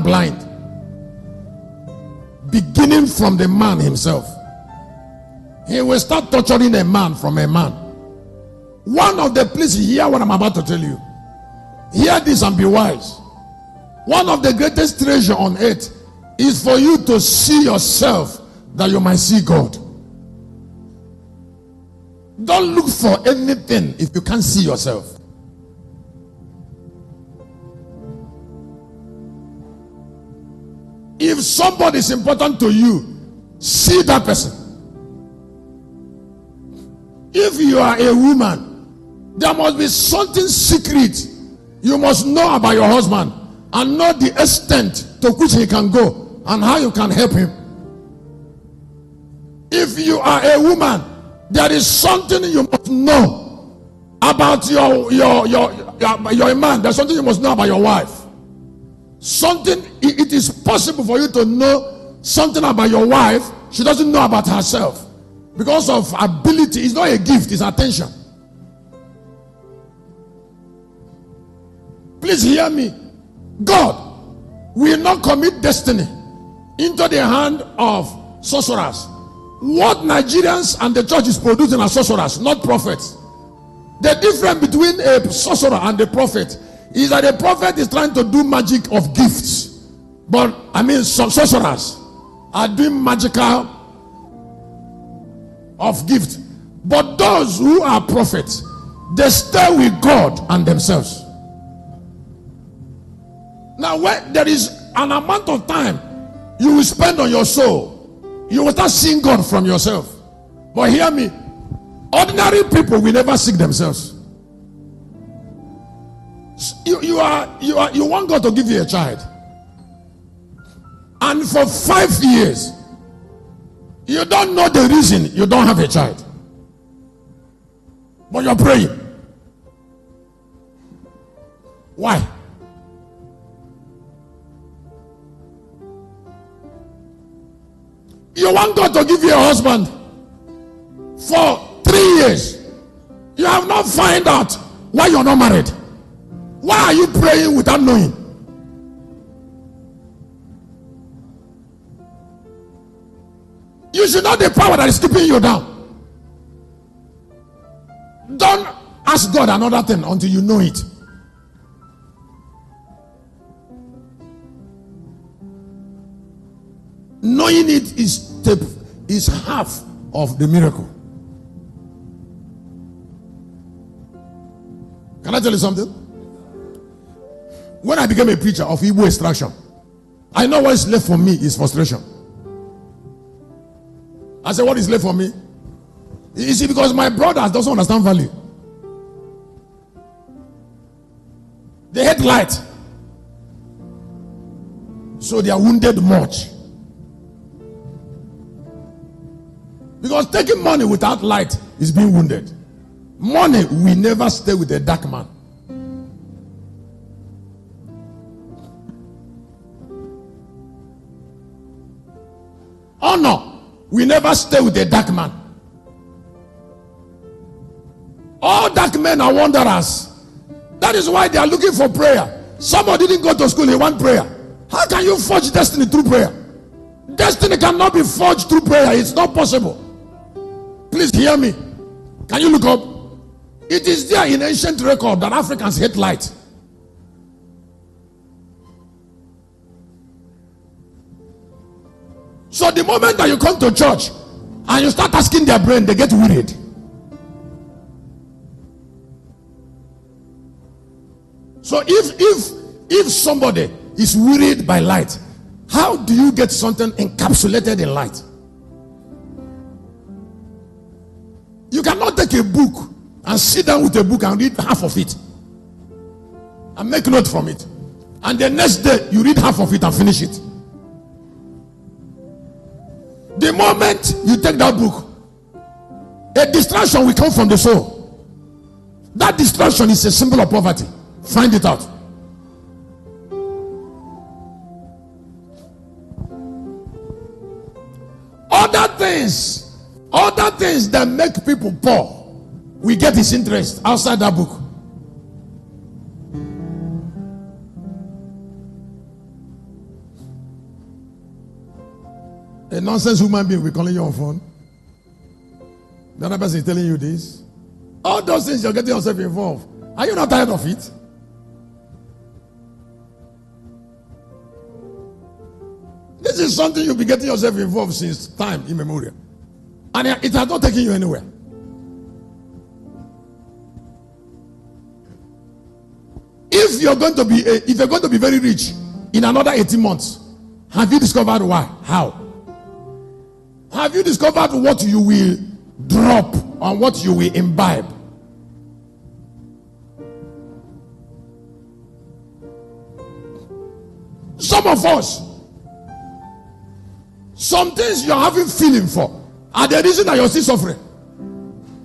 blind. Beginning from the man himself. He will start torturing a man from a man. One of the places, hear what I'm about to tell you. Hear this and be wise. One of the greatest treasures on earth is for you to see yourself that you might see God. Don't look for anything if you can't see yourself. If somebody is important to you, see that person. If you are a woman, there must be something secret you must know about your husband and know the extent to which he can go and how you can help him. If you are a woman, there is something you must know about your man. There's something you must know about your wife. Something, it is possible for you to know something about your wife she doesn't know about herself because of ability. It's not a gift, it's attention. Please hear me. God will not commit destiny into the hand of sorcerers. What Nigerians and the church is producing are sorcerers, not prophets. The difference between a sorcerer and a prophet is that a prophet is trying to do magic of gifts, but some sorcerers are doing magical of gifts. But those who are prophets, they stay with God and themselves. Now, when there is an amount of time you will spend on your soul, you will start seeing God from yourself. But hear me, ordinary people will never seek themselves. You want God to give you a child, and for 5 years you don't know the reason you don't have a child, but you're praying. Why? You want God to give you a husband for 3 years. You have not found out why you're not married. Why are you praying without knowing? You should know the power that is keeping you down. Don't ask God another thing until you know it. Knowing it is half of the miracle. Can I tell you something? When I became a preacher of Igbo extraction, I know what is left for me is frustration. I said, what is left for me? You see, because my brothers doesn't understand value. They hate light, so they are wounded much. Because taking money without light is being wounded. Money will never stay with a dark man. Honor will never stay with a dark man. All dark men are wanderers. That is why they are looking for prayer. Somebody didn't go to school, he want prayer. How can you forge destiny through prayer? Destiny cannot be forged through prayer. It's not possible. Please hear me. Can you look up? It is there in ancient record that Africans hate light. So the moment that you come to church and you start asking their brain, they get worried. So if somebody is worried by light, how do you get something encapsulated in light? You cannot take a book and sit down with a book and read half of it and make note from it, and the next day you read half of it and finish it. The moment you take that book, a distraction will come from the soul. That distraction is a symbol of poverty. Find it out. Other things that make people poor, we get his interest outside that book. A nonsense human being will be calling you on phone. The other person is telling you this. All those things, you're getting yourself involved. Are you not tired of it? This is something you'll be getting yourself involved since time immemorial. And it has not taken you anywhere. If you're going to be very rich in another 18 months, have you discovered why? How? Have you discovered what you will drop and what you will imbibe? Some of us, some things you're having feeling for are the reason that you're still suffering.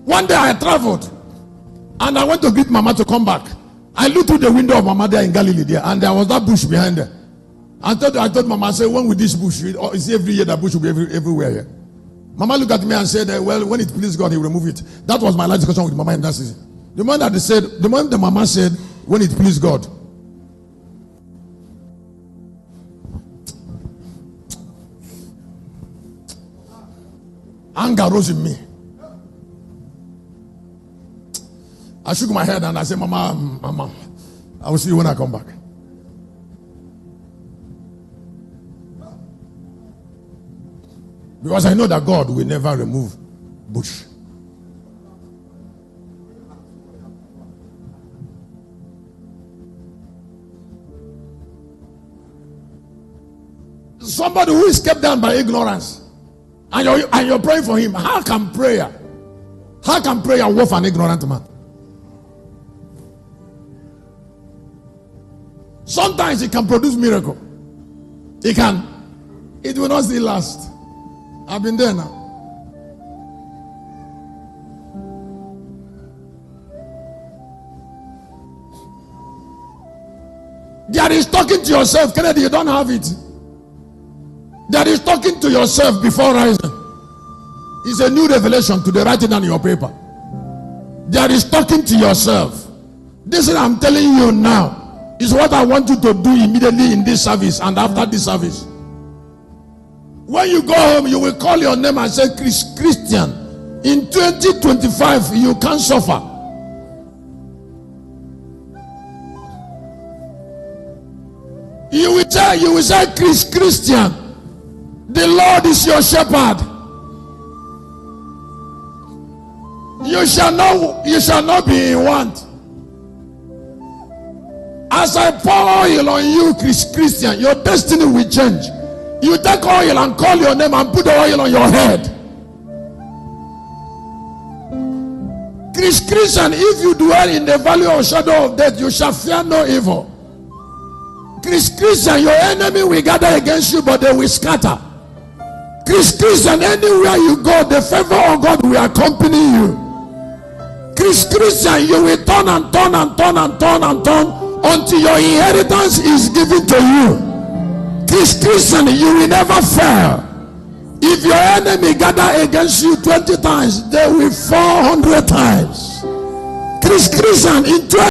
One day I traveled and I went to greet Mama to come back. I looked through the window of Mama there in Galilee there, and there was that bush behind there. I told Mama, I said, when will this bush? It's every year that bush will be everywhere here. Mama looked at me and said, well, when it pleases God, He will remove it. That was my last discussion with Mama in that season. The moment the Mama said, when it pleases God, anger rose in me. I shook my head and I said, Mama, I will see you when I come back. Because I know that God will never remove bush. Somebody who is kept down by ignorance, and you're praying for him. How can prayer work for an ignorant man? Sometimes it can produce miracle. It can. It will not still last. I've been there now. There is talking to yourself. Kennedy, you don't have it. There is talking to yourself before rising. It's a new revelation to the writing on your paper. There is talking to yourself. This is what I'm telling you now. Is what I want you to do immediately in this service and after this service. When you go home, you will call your name and say, Christian, in 2025, you can't suffer. You will say, Christian, the Lord is your shepherd. You shall not be in want. As I pour oil on you, Christian, your destiny will change. You take oil and call your name and put the oil on your head. Christian, if you dwell in the valley of shadow of death, you shall fear no evil. Christian, your enemy will gather against you, but they will scatter. Christian, anywhere you go, the favor of God will accompany you. Christian, you will turn and turn and turn and turn and turn until your inheritance is given to you. Christian, you will never fail. If your enemy gather against you 20 times, they will 400 times. Christian, in